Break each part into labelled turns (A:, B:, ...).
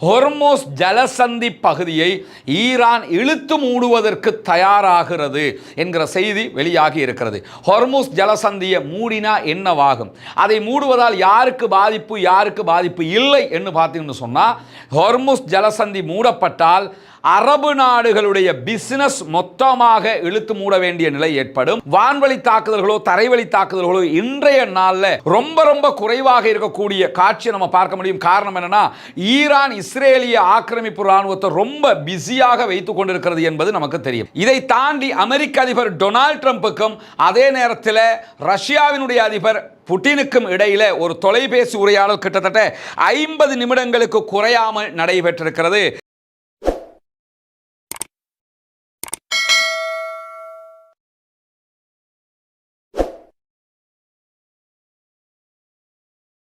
A: Hormuz ஜலசந்தி பகுதியை Iran இழுத்து மூடுவதற்கு தயாராகிறது என்கிற செய்தி வெளியாகி இருக்கிறது. ஹொர்மோஸ் ஜலசந்தியை மூடினா என்னவாகும், அதை மூடுவதால் யாருக்கு பாதிப்பு யாருக்கு பாதிப்பு இல்லை என்று பார்த்தீங்கன்னு சொன்னால், ஹொர்மோஸ் ஜலசந்தி மூடப்பட்டால் அரபு நாடுகளுடைய பிசினஸ் மொத்தமாக இழுத்து மூட வேண்டிய நிலை ஏற்படும். வான்வழி தாக்குதல்களோ தரைவழி தாக்குதல்களோ இன்றைய நாளில் ரொம்ப குறைவாக இருக்கக்கூடிய காட்சியை நம்ம பார்க்க முடியும். காரணம் என்னன்னா, ஈரான் இஸ்ரேலிய ஆக்கிரமிப்பு ராணுவத்தை ரொம்ப பிஸியாக வைத்துக் கொண்டிருக்கிறது என்பது நமக்கு தெரியும். இதை தாண்டி அமெரிக்க அதிபர் டொனால்ட் ட்ரம்புக்கும் அதே நேரத்தில் ரஷ்யாவினுடைய அதிபர் புட்டினுக்கும் இடையில ஒரு தொலைபேசி உரையாடல் கிட்டத்தட்ட 50 நிமிடங்களுக்கு குறையாமல் நடைபெற்றிருக்கிறது.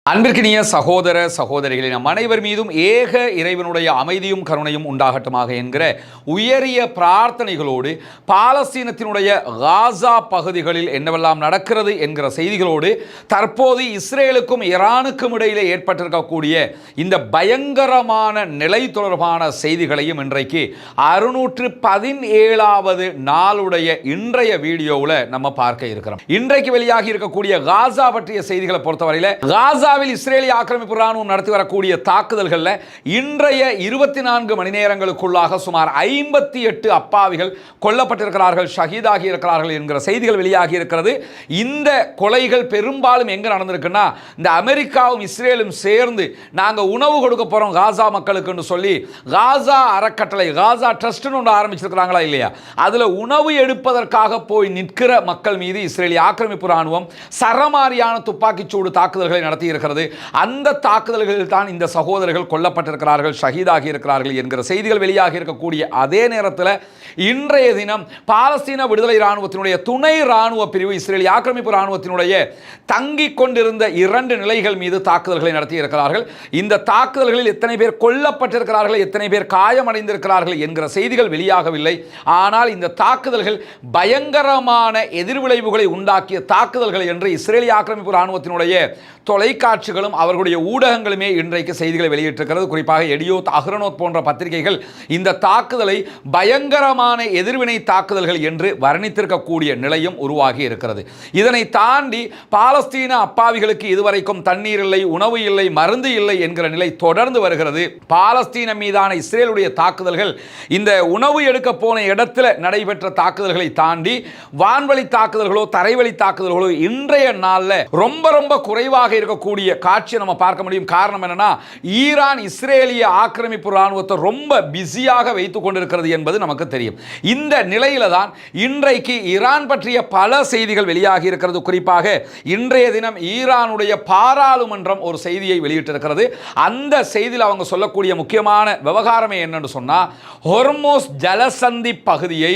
A: அன்பிற்கினிய சகோதர சகோதரிகளின் நம் அனைவர் மீதும் ஏக இறைவனுடைய அமைதியும் கருணையும் உண்டாகட்டுமாக என்கிற உயரிய பிரார்த்தனைகளோடு, பாலஸ்தீனத்தினுடைய காசா பகுதிகளில் என்னவெல்லாம் நடக்கிறது என்கிற செய்திகளோடு, தற்போது இஸ்ரேலுக்கும் ஈரானுக்கும் இடையிலே ஏற்பட்டிருக்கக்கூடிய இந்த பயங்கரமான நிலை தொடர்பான செய்திகளையும் இன்றைக்கு 617வது நாளுடைய இன்றைய வீடியோவில் நம்ம பார்க்க இருக்கிறோம். இன்றைக்கு வெளியாகி இருக்கக்கூடிய காசா பற்றிய செய்திகளை பொறுத்தவரையில், காசா இஸ்ரேலிய ஆக்கிரமிப்பு ராணுவம் நடத்தி வரக்கூடிய தாக்குதல்களில் இன்றைய 24 மணி நேரங்களுக்குள்ளாக சுமார் 58 அப்பாவிகள் கொல்லப்பட்டிருக்கிறார்கள், ஷஹீதாகி இருக்கிறார்கள் என்கிற செய்திகள் வெளியாகி இருக்கிறது. இந்த கொலைகள் பெரும்பாலும் எங்க நடந்திருக்குன்னா, இந்த அமெரிக்காவும் இஸ்ரேலும் சேர்ந்து நாங்க உணவு கொடுக்க போறோம் காசா மக்களுக்கு சொல்லி காசா அறக்கட்டளை, காசா ட்ரஸ்ட் ஒன்று ஆரம்பிச்சிருக்கிறாங்களா இல்லையா, அதுல உணவு எடுப்பதற்காக போய் நிற்கிற மக்கள் மீது இஸ்ரேலிய ஆக்கிரமிப்பு ராணுவம் சரமாரியான துப்பாக்கிச்சூடு தாக்குதல்களை நடத்தி இருக்கிறது. அந்த தாக்குதல்களில் தான் இந்த சகோதரர்கள் கொல்லப்பட்டிருக்கிறார்கள், ஷஹீதாகி இருக்கிறார்கள் என்கிற செய்திகள் வெளியாகி இருக்கக்கூடிய அதே நேரத்தில் இன்றைய தினம் பாலஸ்தீன விடுதலை ராணுவத்தினுடைய துணை ராணுவ பிரிவு இஸ்ரேலிய ஆக்கிரமிப்பு ராணுவத்தினுடைய தங்கிக் கொண்டிருந்த 2 நிலைகள் மீது தாக்குதல்களை நடத்தி இருக்கிறார்கள். இந்த தாக்குதல்களில் எத்தனை பேர் கொல்லப்பட்டிருக்கிறார்கள், எத்தனை பேர் காயமடைந்திருக்கிறார்கள் என்கிற செய்திகள் வெளியாகவில்லை. ஆனால் இந்த தாக்குதல்கள் பயங்கரமான எதிர்விளைவுகளை உண்டாக்கிய தாக்குதல்கள் என்று இஸ்ரேலிய ஆக்கிரமிப்பு ராணுவத்தினுடைய தொலைக்காட்சிகளும் அவர்களுடைய ஊடகங்களுமே இன்றைக்கு செய்திகளை வெளியிட்டிருக்கிறது. குறிப்பாக எடியோத், அஹ்ரோனோத் போன்ற பத்திரிகைகள் இந்த தாக்குதலை பயங்கரமான எதிர்வினை தாக்குதல்கள் என்று வர்ணித்திருக்கக்கூடிய நிலையும் உருவாகி இருக்கிறது. இதனை தாண்டி பாலஸ்தீன அப்பாவிகளுக்கு இதுவரைக்கும் தண்ணீர் இல்லை, உணவு இல்லை, மருந்து இல்லை என்கிற நிலை தொடர்ந்து வருகிறது. பாலஸ்தீன மீதான இஸ்ரேலுடைய தாக்குதல்கள் இந்த உணவு எடுக்க போன இடத்துல நடைபெற்ற தாக்குதல்களை தாண்டி வான்வழி தாக்குதல்களோ தரைவழி தாக்குதல்களோ இன்றைய நாளில் ரொம்ப குறைவாக இருக்கக்கூடிய காட்சியை நம்ம பார்க்க முடியும். காரணம் என்னன்னா, ஈரான் இஸ்ரேலிய ஆக்கிரமிப்பு ராணுவத்தை ரொம்ப பிஸியாக வைத்துக் கொண்டிருக்கிறது என்பது நமக்கு தெரியும். இந்த நிலையில தான் இன்றைக்கு ஈரான் பற்றிய பல செய்திகள் வெளியாகி இருக்கிறது. குறிப்பாக இன்றைய தினம் ஈரானுடைய பாராளுமன்றம் ஒரு செய்தியை வெளியிட்டிருக்கிறது. அந்த செய்தியில் அவங்க சொல்லக்கூடிய முக்கியமான விவகாரமே என்னன்னு சொன்னா, ஹொர்மோஸ் ஜலசந்தி பகுதியை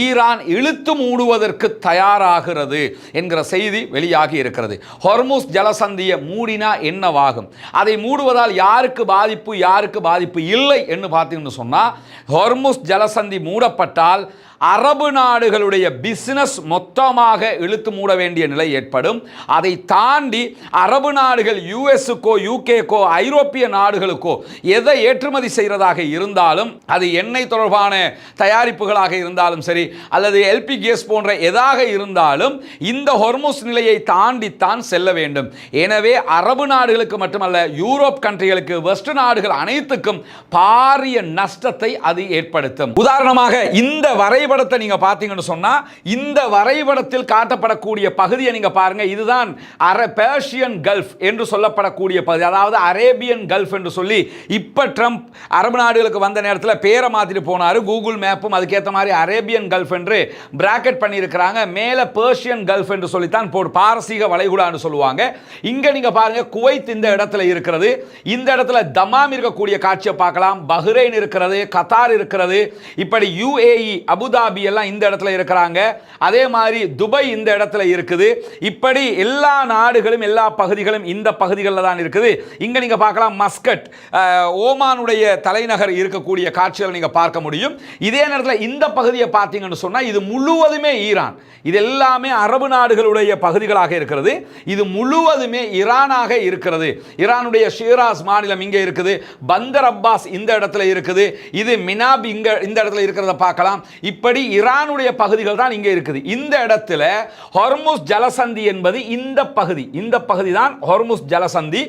A: ஈரான் இழுத்து மூடுவதற்கு தயாராகிறது என்கிற செய்தி வெளியாகி இருக்கிறது. ஹொர்மோஸ் ஜலசந்தியை மூடினா என்னவாகும், அதை மூடுவதால் யாருக்கு பாதிப்பு யாருக்கு பாதிப்பு இல்லை என்று பார்த்தீங்கன்னு சொன்னா, ஹொர்மோஸ் ஜலசந்தி மூடப்பட்டால் அரபு நாடுகளுடைய பிசினஸ் மொத்தமாக இழுத்து மூட வேண்டிய நிலை ஏற்படும். அதை தாண்டி அரபு நாடுகள் யுஎஸ்க்கோ யூகேக்கோ ஐரோப்பிய நாடுகளுக்கோ எதை ஏற்றுமதி செய்கிறதாக இருந்தாலும், அது எண்ணெய் தொடர்பான தயாரிப்புகளாக இருந்தாலும் சரி, அல்லது எல்பி கேஸ் போன்ற எதாக இருந்தாலும் இந்த ஹொர்முஸ் நிலையை தாண்டித்தான் செல்ல வேண்டும். எனவே அரபு நாடுகளுக்கு மட்டுமல்ல, யூரோப் கண்ட்ரிகளுக்கு, வெஸ்ட் நாடுகள் அனைத்துக்கும் பாரிய நஷ்டத்தை அது ஏற்படுத்தும். உதாரணமாக இந்த வரைபடத்தை நீங்க பாத்தீங்கன்னு சொன்னா, இந்த வரைபடத்தில் காட்டப்படக்கூடிய பகுதியை நீங்க பாருங்க. இதுதான் பெர்ஷியன் கல்ஃப் என்று சொல்லப்படக்கூடிய பகுதி, அதாவது அரேபியன் கல்ஃப் என்று சொல்லி இப்ப ட்ரம்ப் அரபு நாடுகளுக்கு வந்த நேரத்தில் பேரை மாத்திட்டு போனாரு. கூகுள் மேப்பும் அதுக்கேற்ற மாதிரி அரேபியன் கல்ஃப் என்று பிராக்கெட் பண்ணி இருக்கிறாங்க. மேல பெர்ஷியன் கல்ஃப் என்று சொல்லித்தான் பாரசீக வளைகுடான்னு சொல்லுவாங்க. இங்க நீங்க பாருங்க, குவைத் இந்த இடத்துல இருக்கிறது. இந்த இடத்துல தமாம் இருக்கக்கூடிய காட்சியை பார்க்கலாம். பஹ்ரைன் இருக்கிறது, கத்தார் இருக்கிறது, இப்படி யுஏஇ, அபுதாபி எல்லாம் இந்த இடத்துல இருக்கிறாங்க. அதே மாதிரி துபாய் இந்த இடத்துல இருக்குது. இப்படி எல்லா நாடுகளும் எல்லா பகுதிகளும் இந்த பகுதிகளில் தான் இருக்குது. இங்க நீங்க பார்க்கலாம் மஸ்கட், ஓமானுடைய தலைநகர் இருக்கக்கூடிய காட்சிகளை நீங்க பார்க்க முடியும். இதே நேரத்தில் இந்த பகுதியை பார்த்தீங்கன்னு சொன்னா, இது முழுவதுமே ஈரான். இது எல்லாமே அரபு நாடுகளுடைய பகுதிகளாக இருக்கிறது. இது முழுவதுமே ஈரான ஈரானாக இருக்கிறது. ஈரானுடைய ஷிராஸ் மாநிலம் இங்கே இருக்குது, பந்தர் அப்பாஸ் இந்த இடத்துல இருக்குது, இது மினாப் இந்த இடத்துல இருக்கிறத பார்க்கலாம். இப்படி ஈரானுடைய பகுதிகள் தான் இங்கே இருக்குது. இந்த இடத்துல ஹொர்முஸ் ஜலசந்தி என்பது இந்த பகுதி தான் ஹொர்முஸ் ஜலசந்தி.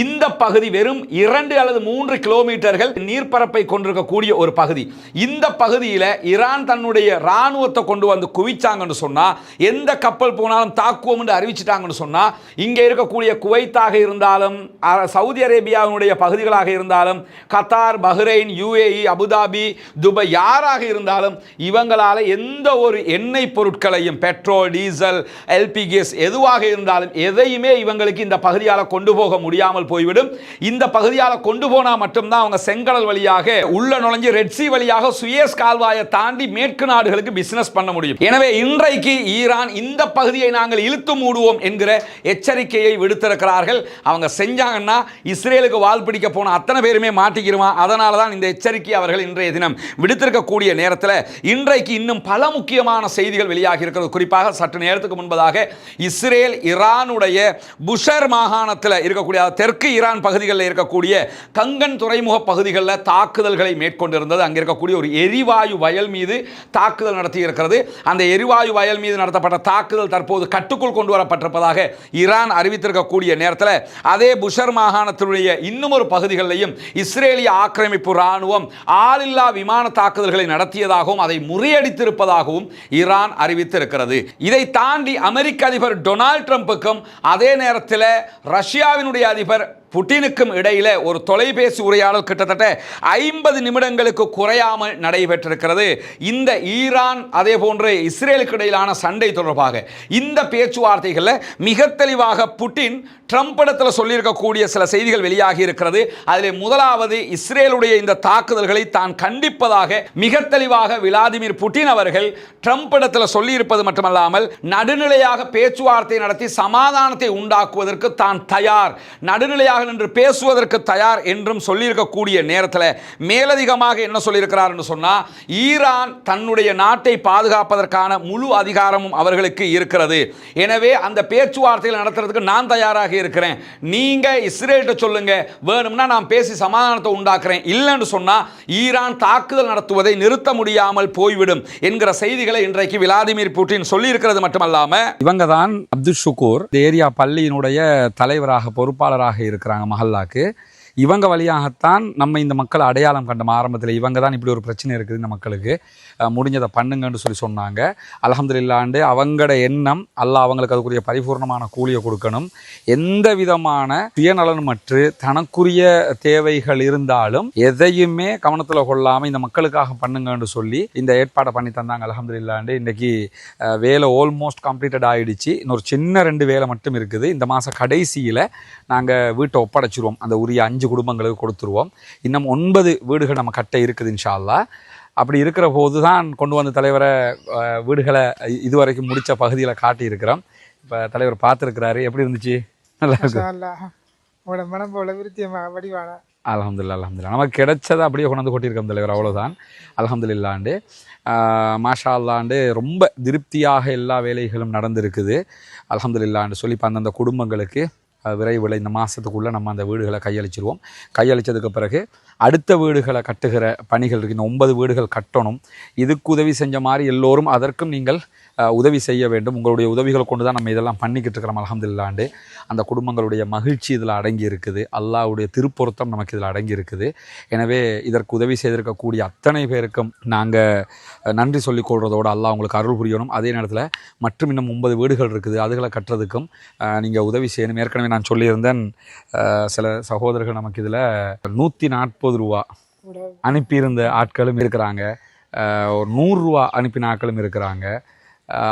A: இந்த பகுதி வெறும் 2 அல்லது 3 கிலோமீட்டர்கள் நீர்ப்பரப்பை கொண்டிருக்கக்கூடிய ஒரு பகுதி. இந்த பகுதியில் ஈரான் தன்னுடைய ராணுவத்தை கொண்டு வந்து குவிச்சாங்கன்னு சொன்னா, எந்த கப்பல் போனாலும் தாக்குவோம் என்று அறிவிச்சிட்டாங்கன்னு சொன்னா, இங்கே இருக்கக்கூடிய குவைத்தாக இருந்தாலும் சவுதி அரேபியாவினுடைய பகுதிகளாக இருந்தாலும் Qatar, Bahrain, UAE, Abu Dhabi, Dubai யாராக இருந்தாலும் இவங்களால எந்த ஒரு எண்ணெய் பொருட்களையும் பெட்ரோல், டீசல், எல்பி கேஸ் எதுவாக இருந்தாலும் எதையுமே இவங்களுக்கு இந்த பகுதியால் கொண்டு போக முடியாமல் போய்விடும். இந்த பகுதியால் கொண்டு போனால் மட்டும்தான் அவங்க செங்கடல் வழியாக உள்ள நுழைஞ்சு ரெட்சி வழியாக சுயஸ் கால்வாயை தாண்டி மேற்கு நாடுகளுக்கு பிசினஸ் பண்ண முடியும். எனவே இன்றைக்கு ஈரான் இந்த பகுதியை நாங்கள் இழுத்து மூடுவோம் என்கிற எச்சரிக்கையை விடுத்திருக்கிறார்கள். அவங்க செஞ்சாங்கன்னா இஸ்ரேலுக்கு வால் பிடிக்க போன அத்தனை பேருமே மாட்டிக்கிறோம். அதனால தான் இந்த எச்சரிக்கை அவர்கள் இன்றைய தினம் விடுத்திருக்கக்கூடிய நேரத்தில் இன்றைக்கு இன்னும் பல முக்கியமான செய்திகள் வெளியாகி இருக்கிறது. குறிப்பாக சற்று நேரத்துக்கு முன்பதாக இஸ்ரேல் ஈரானுடைய புஷர் மாகாணத்தில் இருக்கக்கூடிய தெற்கு ஈரான் பகுதிகளில் இருக்கக்கூடிய கங்கன் துறைமுக பகுதிகளில் தாக்குதல்களை மேற்கொண்டிருந்தது. அங்கே இருக்கக்கூடிய ஒரு எரிவாயு வயல் மீது தாக்குதல் நடத்தி இருக்கிறது. அந்த எரிவாயு வயல் மீது நடத்தப்பட்ட தாக்குதல் தற்போது கட்டுக்குள் கொண்டு வரப்பட்டிருப்பதாக ஈரான் அறிவித்திருக்கக்கூடிய நேரத்தில் அதே புஷர் மாகாணத்தினுடைய இன்னும் ஒரு பகுதிகளிலையும் இஸ்ரேலிய ஆக்கிரமிப்பு ராணுவம் ஆளில்லா விமான தாக்குதல்களை நடத்தியதாகவும் அதை முறியடித்திருப்பதாகவும் ஈரான் அறிவித்திருக்கிறது. இதை தாண்டி அமெரிக்க அதிபர் டொனால்ட் ட்ரம்புக்கும் அதே நேரத்தில் ரஷ்யாவினுடைய அதிபர் புட்டினுக்கும் இடையில ஒரு தொலைபேசி உரையாடல் கிட்டத்தட்ட 50 நிமிடங்களுக்கு குறையாமல் நடைபெற்றிருக்கிறது. இந்த ஈரான் அதே போன்று இஸ்ரேலுக்கு இடையிலான சண்டை தொடர்பாக இந்த பேச்சுவார்த்தைகளில் மிக தெளிவாக புட்டின் ட்ரம்ப் இடத்துல சொல்லியிருக்கக்கூடிய சில செய்திகள் வெளியாகி இருக்கிறது. அதில் முதலாவது இஸ்ரேலுடைய இந்த தாக்குதல்களை தான் கண்டிப்பதாக மிக தெளிவாக விளாடிமிர் புட்டின் அவர்கள் ட்ரம்ப் இடத்துல சொல்லியிருப்பது மட்டுமல்லாமல் நடுநிலையாக பேச்சுவார்த்தை நடத்தி சமாதானத்தை உண்டாக்குவதற்கு தான் தயார், நடுநிலையாக நின்று பேசுவதற்கு தயார் என்றும் சொல்லியிருக்கக்கூடிய நேரத்தில் மேலதிகமாக என்ன சொல்லியிருக்கிறார் என்று சொன்னால், ஈரான் தன்னுடைய நாட்டை பாதுகாப்பதற்கான முழு அதிகாரமும் அவர்களுக்கு இருக்கிறது. எனவே அந்த பேச்சுவார்த்தைகள் நடத்துறதுக்கு நான் தயாராக இருக்கிறேன். நீங்க இஸ்ரேல்கிட்ட சொல்லுங்க, வேணும்னா நான் பேசி சமாதானத்தை உண்டாக்குறேன், இல்லைன்னு சொன்னா ஈரான் தாக்குதல் நடத்துவதை நிறுத்த முடியாமல் போய்விடும் என்கிற செய்திகளை இன்றைக்கு விளாடிமிர் புட்டின் சொல்லி இருக்கிறது மட்டுமல்லாம, இவங்க தான் அப்துல் ஷுக்கூர் ஏரியா பள்ளியினுடைய தலைவராக பொறுப்பாளராக இருக்கிறாங்க மஹல்லாக்கு. இவங்க வழியாகத்தான் நம்ம இந்த மக்களை அடையாளம் கண்டோம். ஆரம்பத்தில் இவங்க தான் இப்படி ஒரு பிரச்சனை இருக்குது இந்த மக்களுக்கு, முடிஞ்சதை பண்ணுங்கன்னு சொன்னாங்க. அல்ஹம்துலில்லாஹ் அவங்களோட எண்ணம் அல்லாஹ் அவங்களுக்கு அதுக்குரிய பரிபூர்ணமான கூலியை கொடுக்கணும். எந்த விதமான சுயநலனுமற்று தனக்குரிய தேவைகள் இருந்தாலும் எதையுமே கவனத்தில் கொள்ளாமல் இந்த மக்களுக்காக பண்ணுங்கன்னு சொல்லி இந்த ஏற்பாடை பண்ணி தந்தாங்க. அல்ஹம்துலில்லாஹ் இன்னைக்கு வேலை ஆல்மோஸ்ட் கம்ப்ளீட்டட் ஆகிடுச்சு. இன்னொரு சின்ன 2 வேலை மட்டும் இருக்குது. இந்த மாதம் கடைசியில் நாங்கள் வீட்டை ஒப்படைச்சிருவோம், அந்த உரிய 5 குடும்பங்களுக்கு கொடுத்துருவோம். இன்னும் 9 வீடுகள் நம்ம கட்ட இருக்குது இன்ஷா அல்லாஹ். அப்படி இருக்கிற போது தான் கொண்டு வந்த தலைவரை வீடுகளை இதுவரைக்கும் முடித்த பகுதியில் காட்டி இருக்கிறோம். இப்போ தலைவர் பார்த்துருக்கிறாரு, எப்படி இருந்துச்சு? நல்லா இருக்கு. அல்ஹம்துலில்லாஹ் அல்ஹம்துலில்லாஹ் நமக்கு கிடைச்சதை அப்படியே கொண்டு வந்து கொட்டியிருக்கோம் தலைவர், அவ்வளோதான். அல்ஹம்துலில்லாஹ் மாஷா அல்லாஹ் ரொம்ப திருப்தியாக எல்லா வேலைகளும் நடந்திருக்குது. அல்ஹம்துலில்லாஹ் சொல்லி இப்போ அந்தந்த குடும்பங்களுக்கு விரைவில் இந்த மாதத்துக்குள்ளே நம்ம அந்த வீடுகளை கையளிச்சிருவோம். கையளித்ததுக்கு பிறகு அடுத்த வீடுகளை கட்டுகிற பணிகள் இருக்குது. இந்த 9 வீடுகள் கட்டணும். இதுக்கு உதவி செஞ்ச மாதிரி எல்லோரும் அதற்கும் நீங்கள் உதவி செய்ய வேண்டும். உங்களுடைய உதவிகளை கொண்டு தான் நம்ம இதெல்லாம் பண்ணிக்கிட்டு இருக்கிறோம். அல்ஹம்துலில்லாஹ் அந்த குடும்பங்களுடைய மகிழ்ச்சி இதில் அடங்கி இருக்குது, அல்லாஹ்வுடைய திருப்பொருத்தம் நமக்கு இதில் அடங்கி இருக்குது. எனவே இதற்கு உதவி செய்திருக்கக்கூடிய அத்தனை பேருக்கும் நாங்கள் நன்றி சொல்லிக் கொள்வதோடு அல்லாஹ் உங்களுக்கு அருள் புரியணும். அதே நேரத்தில் மற்றும் இன்னும் 9 வீடுகள் இருக்குது, அதுகளை கட்டுறதுக்கும் நீங்கள் உதவி செய்யணும். ஏற்கனவே நான் சொல்லியிருந்தேன், சில சகோதரர்கள் நமக்கு இதில் 140 ரூபா அனுப்பியிருந்த ஆட்களும் இருக்கிறாங்க, ஒரு 100 ரூபா அனுப்பின ஆட்களும் இருக்கிறாங்க.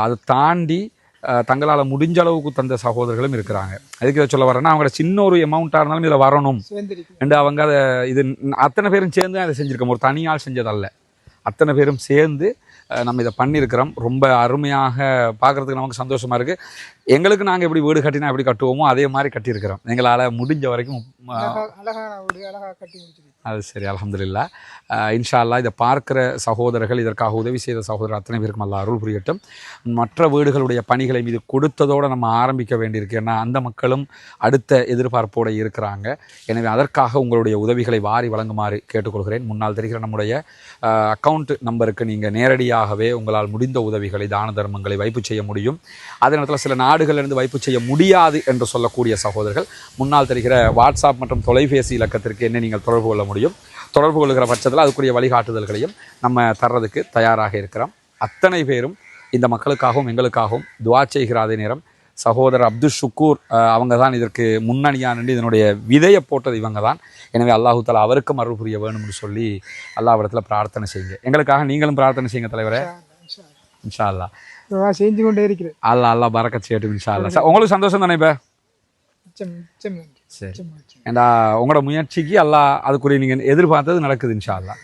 A: அதை தாண்டி தங்களால் முடிஞ்ச அளவுக்கு தந்த சகோதரர்களும் இருக்கிறாங்க. அதுக்கு இதை சொல்ல வரேன்னா, அவங்களோட சின்ன ஒரு அமௌண்ட்டாக இருந்தாலும் இதில் வரணும் என்று அவங்க அதை இது அத்தனை பேரும் சேர்ந்து அதை செஞ்சுருக்கோம். ஒரு தனியால் செஞ்சதல்ல, அத்தனை பேரும் சேர்ந்து நம்ம இதை பண்ணியிருக்கிறோம். ரொம்ப அருமையாக பார்க்குறதுக்கு நமக்கு சந்தோஷமாக இருக்குது. எங்களுக்கு நாங்கள் எப்படி வீடு கட்டினா எப்படி கட்டுவோமோ அதே மாதிரி கட்டியிருக்கிறோம். எங்களால் முடிஞ்ச வரைக்கும் அது சரி, அல்ஹம்துலில்லாஹ். இன்ஷா அல்லாஹ் இதை பார்க்கிற சகோதரர்கள், இதற்காக உதவி செய்த சகோதரர் அத்தனை பேருக்கும் அல்லாஹ் அருள் புரியட்டும். மற்ற வீடுகளுடைய பணிகளை மீது கொடுத்ததோடு நம்ம ஆரம்பிக்க வேண்டியிருக்கு. ஏன்னா அந்த மக்களும் அடுத்த எதிர்பார்ப்போடு இருக்கிறாங்க. எனவே அதற்காக உங்களுடைய உதவிகளை வாரி வழங்குமாறு கேட்டுக்கொள்கிறேன். முன்னால் தெரிகிற நம்முடைய அக்கௌண்ட் நம்பருக்கு நீங்கள் நேரடியாகவே உங்களால் முடிந்த உதவிகளை, தான தர்மங்களை வைப்பு செய்ய முடியும். அதே நேரத்தில் சில நாடுகளிலிருந்து வைப்பு செய்ய முடியாது என்று சொல்லக்கூடிய சகோதரர்கள் முன்னால் தெரிகிற வாட்ஸ்அப் மற்றும் தொலைபேசி இலக்கத்திற்கு என்ன நீங்கள் தொடர்பு கொள்ள முடியும். தொடர்பு கொள்கிற பட்சத்தில் அதுக்குரிய வழிகாட்டுதல்களையும் நம்ம தர்றதுக்கு தயாராக இருக்கிறோம். அத்தனை பேரும் இந்த மக்களுக்காகவும் எங்களுக்காகவும் துவா செய்கிற அதே நேரம் சகோதரர் அப்துல் ஷுக்கூர் அவங்க தான் இதற்கு முன்னணியாக நின்று இதனுடைய விதையை போட்டது இவங்க தான். எனவே அல்லாஹு தாலா அவருக்கும் அருள் புரிய வேணும்னு சொல்லி அல்லாஹ்விடத்தில் பிரார்த்தனை செய்யுங்க. எங்களுக்காக நீங்களும் பிரார்த்தனை செய்யுங்க தலைவரே. இன்ஷா அல்லாஹ்
B: செஞ்சு கொண்டே இருக்கிறேன்.
A: அல்லாஹ் பரக்கத் செய்யட்டும் இன்ஷா அல்லாஹ். உங்களுக்கு சந்தோஷம் தானே? இப்போ சரி, ஏண்டா உங்களோட முயற்சிக்கு அல்லாஹ் அதுக்குரிய நீங்கள் எதிர்பார்த்தது நடக்குது இன்ஷா அல்லாஹ்.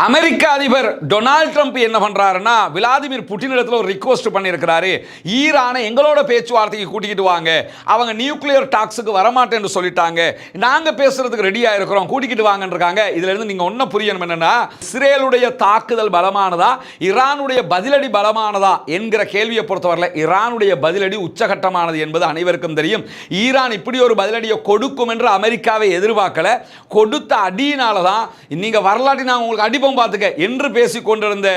A: அமெரிக்க அதிபர் டொனால்ட் ட்ரம்ப் என்ன பண்றாருன்னா, விளாடிமிர் புட்டின் இடத்துல ஒரு ரிக்வெஸ்ட் பண்ணியிருக்கிறாரு. ஈரானை எங்களோட பேச்சுவார்த்தைக்கு கூட்டிக்கிட்டு வாங்க, அவங்க நியூக்ளியர் டாக்ஸுக்கு வரமாட்டேன்னு சொல்லிட்டாங்க, நாங்கள் பேசுறதுக்கு ரெடியாக இருக்கிறோம், கூட்டிக்கிட்டு வாங்கன்னு இருக்காங்க. இதுல இருந்து நீங்க ஒன்றும் புரியணும் என்னன்னா, இஸ்ரேலுடைய தாக்குதல் பலமானதா ஈரானுடைய பதிலடி பலமானதா என்கிற கேள்வியை பொறுத்தவரையில் ஈரானுடைய பதிலடி உச்சகட்டமானது என்பது அனைவருக்கும் தெரியும். ஈரான் இப்படி ஒரு பதிலடியை கொடுக்கும் என்று அமெரிக்காவை எதிர்பார்க்கல. கொடுத்த அடியினால தான் நீங்க வரலாற்றி நான் உங்களுக்கு அடிப்போம் பார்த்துக்க என்று பேசிக் கொண்டிருந்த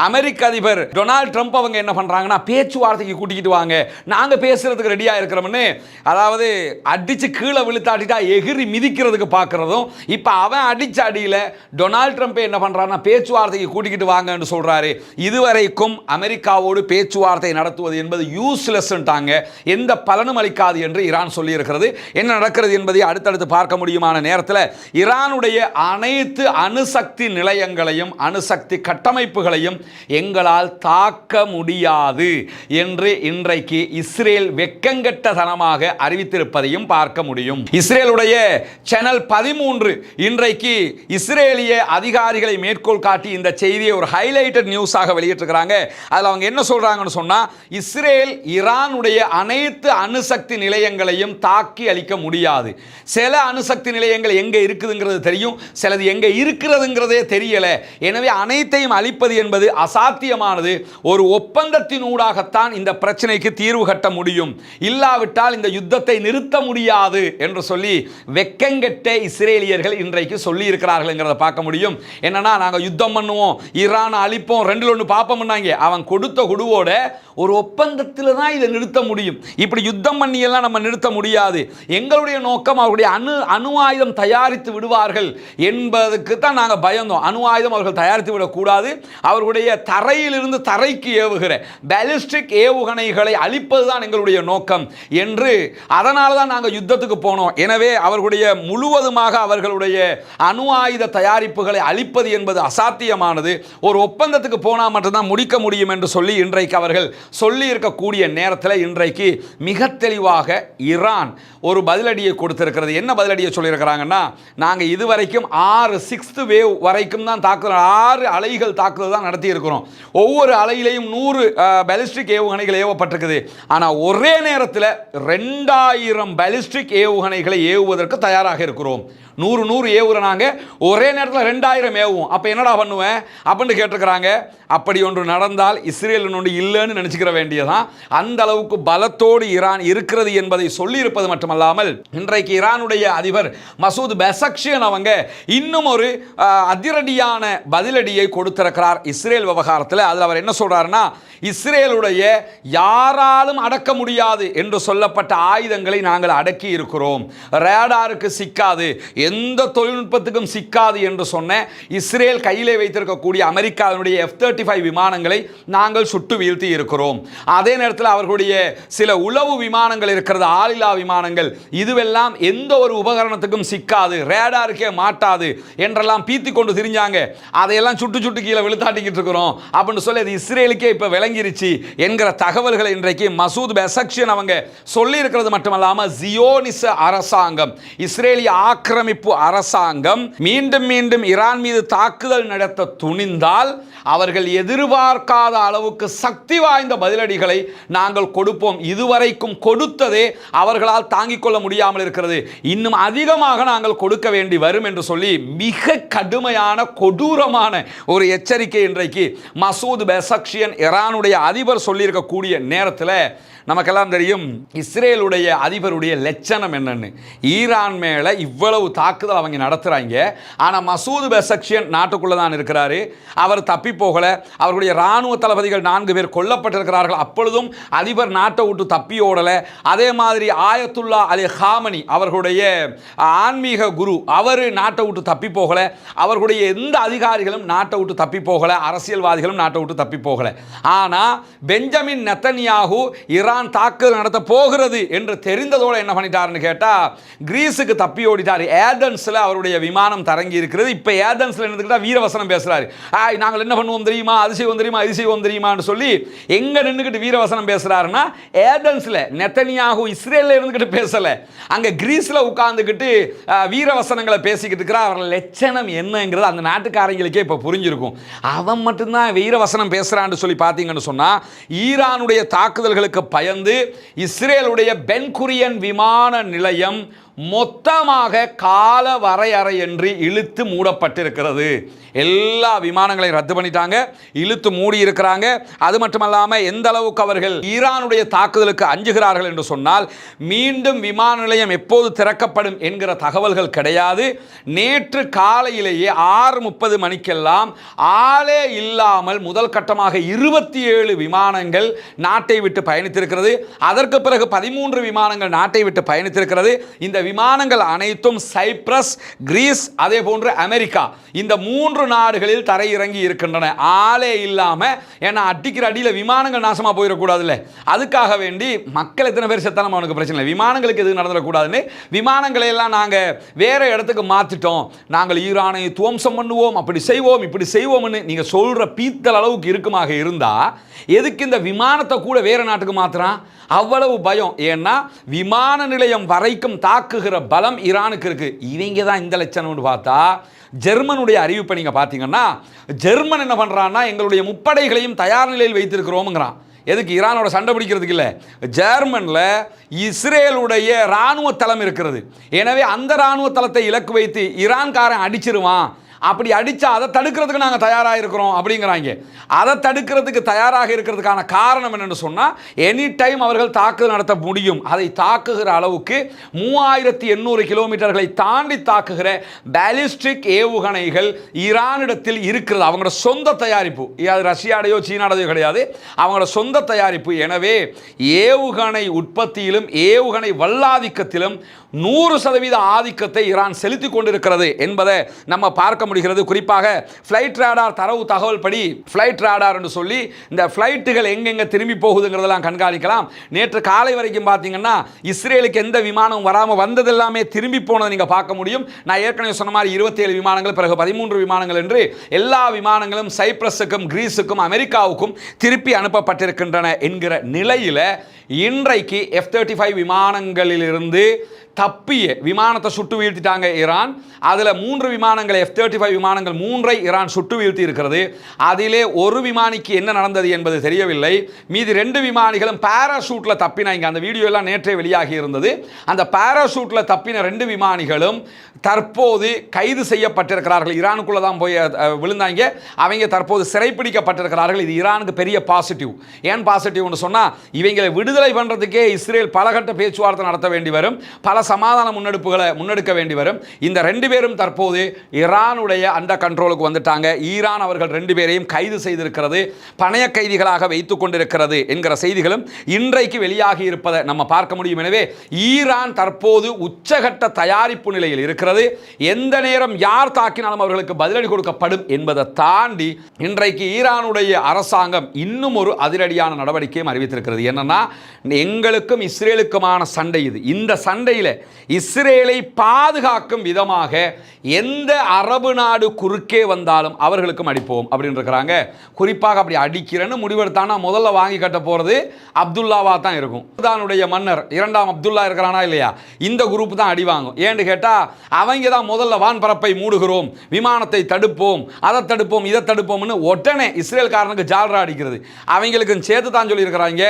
A: அமெரிக்க அதிபர் டொனால்ட் ட்ரம்ப் அவங்க என்ன பண்றாங்கன்னா, பேச்சுவார்த்தைக்கு கூட்டிக்கிட்டு வாங்க, நாங்க பேசுறதுக்கு ரெடியா இருக்கிறோம்னு, அதாவது அடிச்சு கீழே விழுத்தாட்டிட்டா எகிரி மிதிக்கிறதுக்கு பார்க்கறதும், இப்ப அவன் அடிச்ச அடியில டொனால்ட் ட்ரம்ப் என்ன பண்றாருன்னா பேச்சுவார்த்தைக்கு கூட்டிக்கிட்டு வாங்கன்னு சொல்றாரு. இதுவரைக்கும் அமெரிக்காவோடு பேச்சுவார்த்தை நடத்துவது என்பது யூஸ்லெஸ்ன்ட்டாங்க, எந்த பலனும் அளிக்காது என்று ஈரான் சொல்லி இருக்கிறது. என்ன நடக்கிறது என்பதை அடுத்தடுத்து பார்க்க முடியுமான நேரத்தில் ஈரானுடைய அனைத்து அணுசக்தி நிலையங்கள் அணுசக்தி கட்டமைப்புகளையும் எங்களால் தாக்க முடியாது என்று இன்றைக்கு இஸ்ரேல் வெக்கங்கெட்டதனமாக அறிவித்திருப்பதையும் பார்க்க முடியும். இஸ்ரேலுடைய சேனல் 13 இன்றைக்கு இஸ்ரேலிய அதிகாரிகளை மேற்கோள் காட்டி இந்த செய்தியை ஒரு ஹைலைட்டட் நியூஸாக வெளியிட்டிருக்கிறாங்க. அதில் அவங்க என்ன சொல்றாங்கன்னு சொன்னா, இஸ்ரேல் ஈரானுடைய அனைத்து அணுசக்தி நிலையங்களையும் தாக்கி அழிக்க முடியாது. சில அணுசக்தி நிலையங்கள் எங்க இருக்குதுங்கிறது தெரியும், சிலது எங்க இருக்கிறதுங்கிறதே தெரியல. எனவே அனைத்தையும் அழிப்பது என்பது அசாத்தியமானது. ஒரு ஒப்பந்தத்தினூடாகத்தான் இந்த பிரச்சனைக்கு தீர்வு கட்ட முடியும், இல்லாவிட்டால் இந்த யுத்தத்தை நிறுத்த முடியாது என்று சொல்லி வெக்கங்கெட்ட இஸ்ரேலியர்கள் இன்றைக்கு சொல்லி இருக்கிறார்கள் பார்க்க முடியும். என்னன்னா, நாங்கள் யுத்தம் பண்ணுவோம், ஈரானை அழிப்போம், ரெண்டில் ஒன்று பார்ப்போம்னாங்க. அவன் கொடுத்த குடுவோட ஒரு ஒப்பந்தத்தில் தான் இதை நிறுத்த முடியும். இப்படி யுத்தம் பண்ணியெல்லாம் நம்ம நிறுத்த முடியாது. எங்களுடைய நோக்கம் அவருடைய அணு ஆயுதம் தயாரித்து விடுவார்கள் என்பதுக்கு தான் நாங்கள் பயந்தோம். அணு ஆயுதம் அவர்கள் தயாரித்து விடக்கூடாது, அவர்களுடைய தரையிலிருந்து தரைக்கு ஏவுகிற பாலிஸ்டிக் ஏவுகணைகளை அழிப்பதுதான் எங்களுடைய நோக்கம் என்று, அதனால தான் நாங்கள் யுத்தத்துக்கு போனோம். எனவே அவர்களுடைய முழுவதுமாக அவர்களுடைய அணு ஆயுத தயாரிப்புகளை அழிப்பது என்பது அசாத்தியமானது. ஒரு ஒப்பந்தத்துக்கு போனால் மட்டும்தான் முடிக்க முடியும் என்று சொல்லி இன்றைக்கு அவர்கள் சொல்லி இருக்கக்கூடிய நேரத்தில் இன்றைக்கு மிக தெளிவாக ஈரான் ஒரு பதிலடியை கொடுத்திருக்கிறது. என்ன பதிலடியை சொல்லியிருக்கிறாங்கன்னா, நாங்கள் இதுவரைக்கும் 6 வேவ் வரைக்கும் தான் தாக்குதல், 6 அலைகள் தாக்குதல் தான் நடத்தி இருக்கிறோம். ஒவ்வொரு அலையிலையும் 100 பாலிஸ்டிக் ஏவுகணைகள் ஏவப்பட்டிருக்குது. ஆனால் ஒரே நேரத்தில் 2000 பாலிஸ்டிக் ஏவுகணைகளை ஏவுவதற்கு தயாராக இருக்கிறோம். 100 ஏவுறாங்க, ஒரே நேரத்தில் 2000 ஏவுவோம். அப்போ என்னடா பண்ணுவேன் அப்படின்னு கேட்டிருக்கிறாங்க. அப்படி ஒன்று நடந்தால் இஸ்ரேல் ஒன்று இல்லைன்னு நினச்சிக்கிற வேண்டியதான். அந்த அளவுக்கு பலத்தோடு ஈரான் இருக்கிறது என்பதை சொல்லியிருப்பது மட்டுமல்லாமல், இன்றைக்கு ஈரானுடைய அதிபர் மசூத் பெசக்ஷியன் அவங்க இன்னும் ஒரு அதிரடியான பதிலடியை கொடுத்திருக்கிறார் இஸ்ரேல் விவகாரத்தில். அதில் அவர் என்ன சொல்றாருன்னா, இஸ்ரேலுடைய யாராலும் அடக்க முடியாது என்று சொல்லப்பட்ட ஆயுதங்களை நாங்கள் அடக்கி இருக்கிறோம், ரேடாருக்கு சிக்காது, எந்த தொழில்நுட்பத்துக்கும் சிக்காது என்று சொன்ன இஸ்ரேல் கையிலே வைத்திருக்கக்கூடிய அமெரிக்காவினுடைய F-35 விமானங்களை நாங்கள் சுட்டு வீழ்த்தி இருக்கிறோம். அதே நேரத்தில் அவர்களுடைய சில உளவு விமானங்கள் இருக்கிறது, ஆளில்லா விமானங்கள், இதுவெல்லாம் எந்த ஒரு உபகரணத்துக்கும் சிக்காது, ரேடாருக்கே மாட்டாது என்றெல்லாம் பீத்தி கொண்டு திரிஞ்சாங்க. அதையெல்லாம் சுட்டு சுட்டு கீழே விழுத்தாட்டிக்கிட்டு இருக்கிறோம் அப்படின்னு சொல்லி அது இஸ்ரேலுக்கே இப்போ விளங்கிருச்சு என்கிற தகவல்களை இன்றைக்கு மசூத் பெசக்ஷியன் அவங்க சொல்லி இருக்கிறது மட்டுமல்லாமல் ஜியோனிச அரசாங்கம், இஸ்ரேலிய ஆக்கிரமிப்பு அரசாங்கம் மீண்டும் மீண்டும் ஈரான் மீது தாக்குதல் நடத்த துணிந்தால் அவர்கள் எதிர்பார்க்காத அளவுக்கு சக்தி வாய்ந்த பதிலடிகளை நாங்கள் கொடுப்போம், இதுவரைக்கும் கொடுத்ததே அவர்களால் தாங்கிக் கொள்ள முடியாமல் இருக்கிறது, இன்னும் அதிகமாக நாங்கள் கொடுக்க வேண்டி வரும் என்று சொல்லி மிக கடுமையான கொடூரமான ஒரு எச்சரிக்கை இன்றைக்கு மசூத் பெசக்ஷியன் ஈரானுடைய அதிபர் சொல்லியிருக்கக்கூடிய நேரத்தில் நமக்கெல்லாம் தெரியும் இஸ்ரேலுடைய அதிபருடைய லட்சணம் என்னன்னு. ஈரான் மேலே இவ்வளவு தாக்குதல் அவங்க நடத்துகிறாங்க, ஆனால் மசூத் பெசக்ஷியன் நாட்டுக்குள்ளே தான் இருக்கிறாரு, அவர் தப்பி போகலை, அவருடைய இராணுவ தளபதிகள் 4 பேர் கொல்லப்பட்டிருக்கிறார்கள், அப்பொழுதும் அதிபர் நாட்டை விட்டு தப்பி ஓடலை. அதே மாதிரி ஆயத்துல்லா அலி ஹாமனி அவர்களுடைய ஆன்மீக குரு அவர் நாட்டை விட்டு தப்பி போகலை, அவர்களுடைய எந்த அதிகாரிகளும் நாட்டை விட்டு தப்பி போகலை, அரசியல்வாதிகளும் நாட்டை விட்டு தப்பி போகலை. ஆனால் பெஞ்சமின் நெத்தன்யாகு ஈரான் தாக்குதல் நடத்த போகிறது என்று தெரிந்ததோடு என்ன பண்ணிட்டாருன்னு கேட்டா கிரீஸுக்கு தப்பி ஓடிட்டார். ஏதென்ஸ்ல அவருடைய விமானம் தரங்கி இருக்கிறது. இப்ப ஏதென்ஸ்ல இருந்துக்கிட்டா வீரவசனம் பேசுறாரு. நாங்கள் என்ன பண்ணுவோம் தெரியுமா, அது செய்வோம் தெரியுமா, இது செய்வோம் தெரியுமான்னு சொல்லி எங்க நின்றுக்கிட்டு வீரவசனம் பேசுறாருன்னா ஏதென்ஸ்ல நெத்தனியாகு இஸ்ரேல்ல இருந்துக்கிட்டு பேசல, அங்க கிரீஸ்ல உட்கார்ந்துக்கிட்டு வீரவசனங்களை பேசிக்கிட்டு இருக்கிறார். அவர்கள் லட்சணம் என்னங்கிறது அந்த நாட்டுக்காரங்களுக்கே இப்ப புரிஞ்சிருக்கும். அவன் மட்டும்தான் வீரவசனம் பேசுறான்னு சொல்லி பார்த்தீங்கன்னு சொன்னா ஈரானுடைய தாக்குதல்களுக்கு பயந்து இஸ்ரேலுடைய பென் குரியன் விமான நிலையம் மொத்தமாக கால வரையறையின்றி இழுத்து மூடப்பட்டிருக்கிறது. எல்லா விமானங்களையும் ரத்து பண்ணிட்டாங்க, இழுத்து மூடி இருக்கிறாங்க. அது மட்டுமல்லாமல் எந்த அளவுக்கு அவர்கள் ஈரானுடைய தாக்குதலுக்கு அஞ்சுகிறார்கள் என்று சொன்னால் மீண்டும் விமான நிலையம் எப்போது திறக்கப்படும் என்கிற தகவல்கள் கிடையாது. நேற்று காலையிலேயே 6:30 மணிக்கெல்லாம் ஆளே இல்லாமல் முதல் கட்டமாக 27 விமானங்கள் நாட்டை விட்டு பயணித்திருக்கிறது. அதற்கு பிறகு 13 விமானங்கள் நாட்டை விட்டு பயணித்திருக்கிறது. இந்த விமானங்கள் அனைத்தும் சைப்ரஸ், கிரீஸ், அதே போன்று அமெரிக்கா, இந்த 3 நாடுகளில் தரையிறங்கி இருக்கின்றன. ஆளே இல்லாம, ஏன்னா அடிக்கிற அடியில் விமானங்கள் நாசமா போயிடக்கூடாதுல்ல, அதுக்காக வேண்டி மக்கள் எத்தனை பேர் செத்தாலும் அவனுக்கு பிரச்சனை இல்லை, விமானங்களுக்கு எதுவும் நடந்துடக்கூடாதுன்னு விமானங்களை எல்லாம் நாங்கள் வேற இடத்துக்கு மாற்றிட்டோம், நாங்கள் ஈரானை துவம்சம் பண்ணுவோம், அப்படி செய்வோம், இப்படி செய்வோம்னு நீங்கள் சொல்கிற பீத்தல் அளவுக்கு இருக்குமாக இருந்தால் எதுக்கு இந்த விமானத்தை கூட வேற நாட்டுக்கு மாற்றுறான்? அவ்வளவு பயம். ஏன்னா விமான நிலையம் வரைக்கும் தாக்குகிற பலம் ஈரானுக்கு இருக்கு. இவங்க தான் இந்த லட்சணம்னு பார்த்தா ஜெர்மனுடைய அறிவிப்பை நீங்க பார்த்தீங்கன்னா ஜெர்மன் என்ன பண்றான்னா எங்களுடைய முப்படைகளையும் தயார் நிலையில் வைத்திருக்கிறோம்ங்கிறான். எதுக்கு? ஈரானோட சண்டை பிடிக்கிறதுக்கு இல்லை. ஜெர்மனில் இஸ்ரேலுடைய இராணுவ தளம் இருக்கிறது. எனவே அந்த இராணுவ தளத்தை இலக்கு வைத்து ஈரான்காரன் அடிச்சிருவான், அப்படி அடிச்சா அதை தடுக்கிறதுக்கு நாங்கள் தயாராக இருக்கிறோம் அப்படிங்கிறாங்க. அதை தடுக்கிறதுக்கு தயாராக இருக்கிறதுக்கான காரணம் என்னன்னு சொன்னால் எனி டைம் அவர்கள் தாக்குதல் நடத்த முடியும். அதை தாக்குகிற அளவுக்கு 3800 கிலோமீட்டர்களை தாண்டி தாக்குகிற பாலிஸ்டிக் ஏவுகணைகள் ஈரானிடத்தில் இருக்கிறது. அவங்களோட சொந்த தயாரிப்பு, அது ரஷ்யாடையோ சீனாடையோ கிடையாது, அவங்களோட சொந்த தயாரிப்பு. எனவே ஏவுகணை உற்பத்தியிலும் ஏவுகணை வல்லாதிக்கத்திலும் 100% ஆதிக்கத்தை ஈரான் செலுத்தி கொண்டிருக்கிறது என்பதை நம்ம பார்க்க முடிகிறது. குறிப்பாக ஃப்ளைட் ராடார் தரவு தகவல் படி ஃப்ளைட் ராடார் என்று சொல்லி இந்த ஃப்ளைட்டுகள் எங்கெங்க திரும்பி போகுதுங்கிறதெல்லாம் கண்காணிக்கலாம். நேற்று காலை வரைக்கும் பார்த்தீங்கன்னா இஸ்ரேலுக்கு எந்த விமானம் வராமல் வந்தது எல்லாமே திரும்பி போனதை நீங்கள் பார்க்க முடியும். நான் ஏற்கனவே சொன்ன மாதிரி 27 விமானங்கள், பிறகு 13 விமானங்கள் என்று எல்லா விமானங்களும் சைப்ரஸுக்கும் கிரீஸுக்கும் அமெரிக்காவுக்கும் திருப்பி அனுப்பப்பட்டிருக்கின்றன என்கிற நிலையில் இன்றைக்கு F-35 விமானங்களிலிருந்து தப்பிய விமானத்தை சுட்டு வீழ்த்திட்டாங்க ஈரான். அதில் 3 விமானங்கள் F-35 விமானங்கள் 3ஐ ஈரான் சுட்டு வீழ்த்தி இருக்கிறது. அதிலே ஒரு விமானிக்கு என்ன நடந்தது என்பது தெரியவில்லை. மீதி 2 விமானிகளும் பாராசூட்டில் தப்பினாங்க. அந்த வீடியோ எல்லாம் நேற்றே வெளியாகி இருந்தது. அந்த பாராசூட்டில் தப்பின 2 விமானிகளும் தற்போது கைது செய்யப்பட்டிருக்கிறார்கள். ஈரானுக்குள்ளே தான் போய் விழுந்தாங்க. அவங்க தற்போது சிறைப்பிடிக்கப்பட்டிருக்கிறார்கள். இது ஈரானுக்கு பெரிய பாசிட்டிவ். ஏன் பாசிட்டிவ்னு சொன்னால் இவங்களை விடுதலை பண்ணுறதுக்கே இஸ்ரேல் பலகட்ட பேச்சுவார்த்தை நடத்த வேண்டி வரும், பல சமாதான முன்னெடுப்புகளை முன்னெடுக்க வேண்டி வரும். இந்த 2 பேரும் தற்போது ஈரானுடைய அந்த கண்ட்ரோலுக்கு வந்துட்டாங்க. ஈரான் அவர்கள் 2 பேரையும் கைது செய்திருக்கிறது, பணைய கைதிகளாக வைத்துக் கொண்டிருக்கிறது என்கிற செய்திகளும் இன்றைக்கு வெளியாகி இருப்பதை நம்ம பார்க்க முடியும். எனவே ஈரான் தற்போது உச்சகட்ட தயாரிப்பு நிலையில் இருக்கிறது. எந்த நேரம் யார் தாக்கினாலும் அவர்களுக்கு பதிலடி கொடுக்கப்படும் என்பதை தாண்டி இன்றைக்கு ஈரானுடைய அரசாங்கம் இன்னும் ஒரு அதிரடியான நடவடிக்கையும் அறிவித்திருக்கிறது. என்னன்னா எங்களுக்கும் இஸ்ரேலுக்குமான சண்டை இது. இந்த சண்டையில் இஸ்ரேலை பாதுகாக்கும் விதமாக எந்த அரபு நாடு குறுக்கே வந்தாலும் அவர்களுக்கும் அடிப்போம் அப்படின்னு இருக்கிறாங்க. குறிப்பாக அப்படி அடிக்கிறேன்னு முடிவெடுத்தானா முதல்ல வாங்கி கட்ட போகிறது அப்துல்லாவா தான் இருக்கும். தானுடைய மன்னர் இரண்டாம் அப்துல்லா இருக்கிறானா இல்லையா, இந்த குரூப் தான் அடி வாங்கும். ஏன்னு கேட்டால் அவங்க தான் முதல்ல வான்பரப்பை மூடுகிறோம், விமானத்தை தடுப்போம், அதை தடுப்போம், இதை தடுப்போம்னு உடனே இஸ்ரேல்காரனுக்கு ஜால்ரா அடிக்கிறது. அவங்களுக்கு சேர்த்து தான் சொல்லியிருக்கிறாங்க,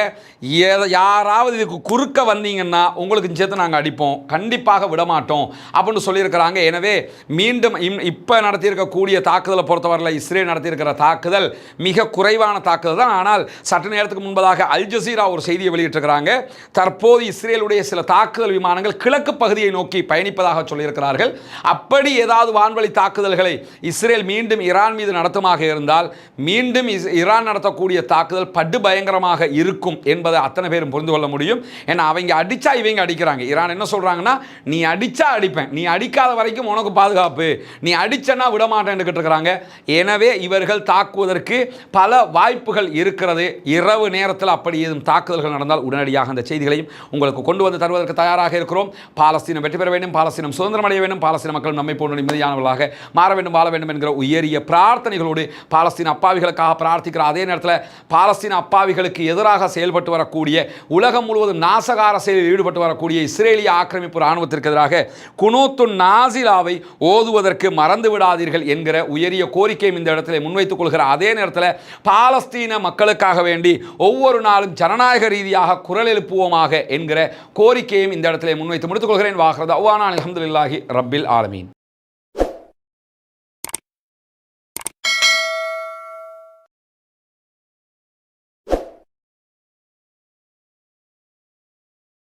A: யாராவது இதுக்கு குறுக்க வந்தீங்கன்னா உங்களுக்கு சேர்த்து நாங்கள் அடிப்போம், கண்டிப்பாக விடமாட்டோம் அப்படின்னு சொல்லியிருக்கிறாங்க. எனவே மீண்டும் இப்போ நடத்தியிருக்கக்கூடிய தாக்குதலை பொறுத்தவரையில் இஸ்ரேல் நடத்தியிருக்கிற தாக்குதல் மிக குறைவான தாக்குதல் தான். ஆனால் சற்று நேரத்துக்கு முன்பதாக அல் ஜசீரா ஒரு செய்தியை வெளியிட்டிருக்கிறாங்க. தற்போது இஸ்ரேலுடைய சில தாக்குதல் விமானங்கள் கிழக்கு பகுதியை நோக்கி பயணிப்பதாக சொல்லியிருக்கிறார்கள். அப்படி ஏதாவது வான்வழி தாக்குதல்களை இஸ்ரேல் மீண்டும் ஈரான் மீது நடத்துமாக இருந்தால் மீண்டும் ஈரான் நடத்தக்கூடிய தாக்குதல் படு பயங்கரமாக இருக்கும் என்பதை அத்தனை பேரும் புரிந்து கொள்ள முடியும். ஏன்னா அவங்க அடிச்சா இவங்க அடிக்கிறாங்க. ஈரான் என்ன சொல்றாங்கன்னா, நீ அடிச்சா அடிப்பேன், நீ அடிக்காத வரைக்கும் உனக்கு பாதுகாப்பு, நீ அடிச்சனா விட மாட்டேன்னு இருக்கிறாங்க. எனவே இவர்கள் தாக்குவதற்கு பல வாய்ப்புகள் இருக்கிறது. இரவு நேரத்தில் அப்படி ஏதும் தாக்குதல்கள் நடந்தால் உடனடியாக அந்த செய்திகளையும் உங்களுக்கு கொண்டு வந்து தருவதற்கு தயாராக இருக்கிறோம். பாலஸ்தீனம் வெற்றி பெற வேண்டும், பாலஸ்தீனம் சுதந்திரம் அடைய வேண்டும், பாலஸ்தீன மக்கள் நம்மை போன்ற நிம்மதியானவர்களாக மாற வேண்டும், வாழ வேண்டும் என்கிற உயரிய பிரார்த்தனைகளோடு பாலஸ்தீன அப்பாவிகளுக்காக பிரார்த்திக்கிற அதே நேரத்தில் பாலஸ்தீன அப்பாவிகளுக்கு எதிராக செயல்பட்டு வரக்கூடிய, உலகம் முழுவதும் நாசகார செயலில் ஈடுபட்டு வரக்கூடிய இஸ்ரேலிய ஆக்கிரமிப்பு இராணுவத்திற்கு எதிராக குனூத்து நாசிலாவை ஓதுவதற்கு மறந்து விடாதீர்கள் என்கிற உயரிய கோரிக்கையும் இந்த இடத்துல முன்வைத்துக் கொள்கிற அதே நேரத்தில் பாலஸ்தீன மக்களுக்காக வேண்டி ஒவ்வொரு நாளும் ஜனநாயக ரீதியாக குரல் எழுப்புவோமாக என்கிற கோரிக்கையும் இந்த இடத்துல முன்வைத்து முடித்துக் கொள்கிறேன். வாஹ்ரத் அவ்வானா அல்ஹம்துலில்லாஹி ரப்பில் ஆலமீன்.